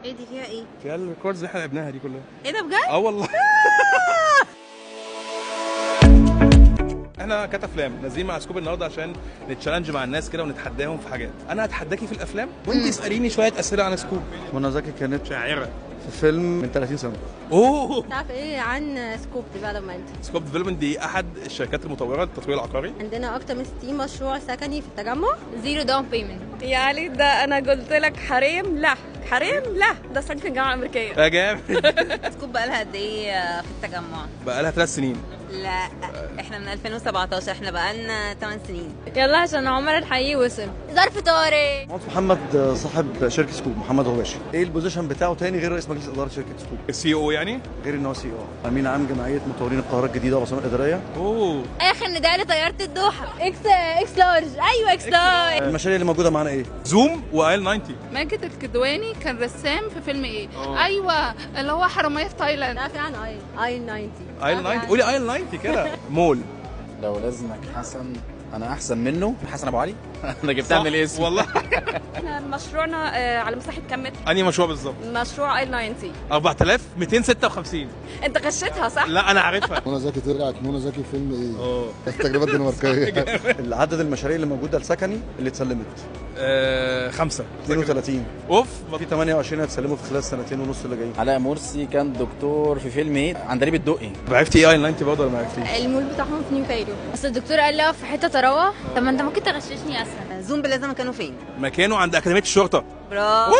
ايه دي فيها ايه؟ فيها الكوردز اللي احنا لعبناها دي كلها. ايه ده بجد؟ والله. احنا كافلام نازلين مع سكوب النهارده عشان نتشالنج مع الناس كده ونتحداهم في حاجات. انا هتحداكي في الافلام وانت اساليني شويه اسئله عن سكوب. منى زكي كانت شاعره في فيلم من 30 سنه. اوه. تعرف ايه عن سكوب ديفلوبمنت؟ سكوب ديفلوبمنت دي احد الشركات المطوره للتطوير العقاري. عندنا اكتر من 60 مشروع سكني في التجمع. زيرو داون بيمنت. يعني ده انا قلت لك حريم لا حريم لا، ده سكن الجامعه الامريكيه. يا جامد. سكوب بقالها قد ايه في التجمع؟ بقى لها 3 سنين. لا احنا من 2017، احنا بقالنا 8 سنين. يلا عشان عمر الحقيقي وصل. ظرف طارق. محمد صاحب شركه سكوب، محمد غباشي. ايه البوزيشن بتاعه تاني غير رئيس مجلس اداره شركه سكوب؟ السي او يعني؟ غير ان هو سي او، امين عام جمعيه مطورين القاهره الجديده والعاصمه الاداريه. اوه. اخر نداء لطياره الدوحه. اكس لارج. ايوه اكس لارج. المشاريع اللي موجوده معانا ايه؟ زوم وايل 90. ماجد الكدواني كان رسام في فيلم ايه؟ ايوه اللي هو حرامية في تايلاند. لا في عن ايل 90. ايل 90 قولي ايل 90 كده. مول. لو لازمك حسن انا احسن منه. حسن ابو علي. انا جبتها من الاسم والله. احنا مشروعنا على مساحه كام متر؟ انهي مشروع بالظبط؟ مشروع ايل 90. 4256. انت غشيتها صح؟ لا انا عارفها. منى زكي طلعت منى زكي في فيلم ايه؟ التجربه الدنماركيه. العدد المشاريع اللي موجوده السكني اللي اتسلمت 5 32. اوف. في 28 هيتسلموا في خلال سنتين ونص اللي جايين. علاء مرسي كان دكتور في فيلم ايه؟ عندليب الدقي. عرفتي ايه ايل 90 برضه ولا ما عرفتيش؟ المول بتاعهم في نيو كايرو. اصل الدكتور قال لي في حته تروح. طب ما انت ممكن تغششني اسهل. زوم بلازم كانوا فين؟ مكانه عند اكاديميه الشرطه. برافو.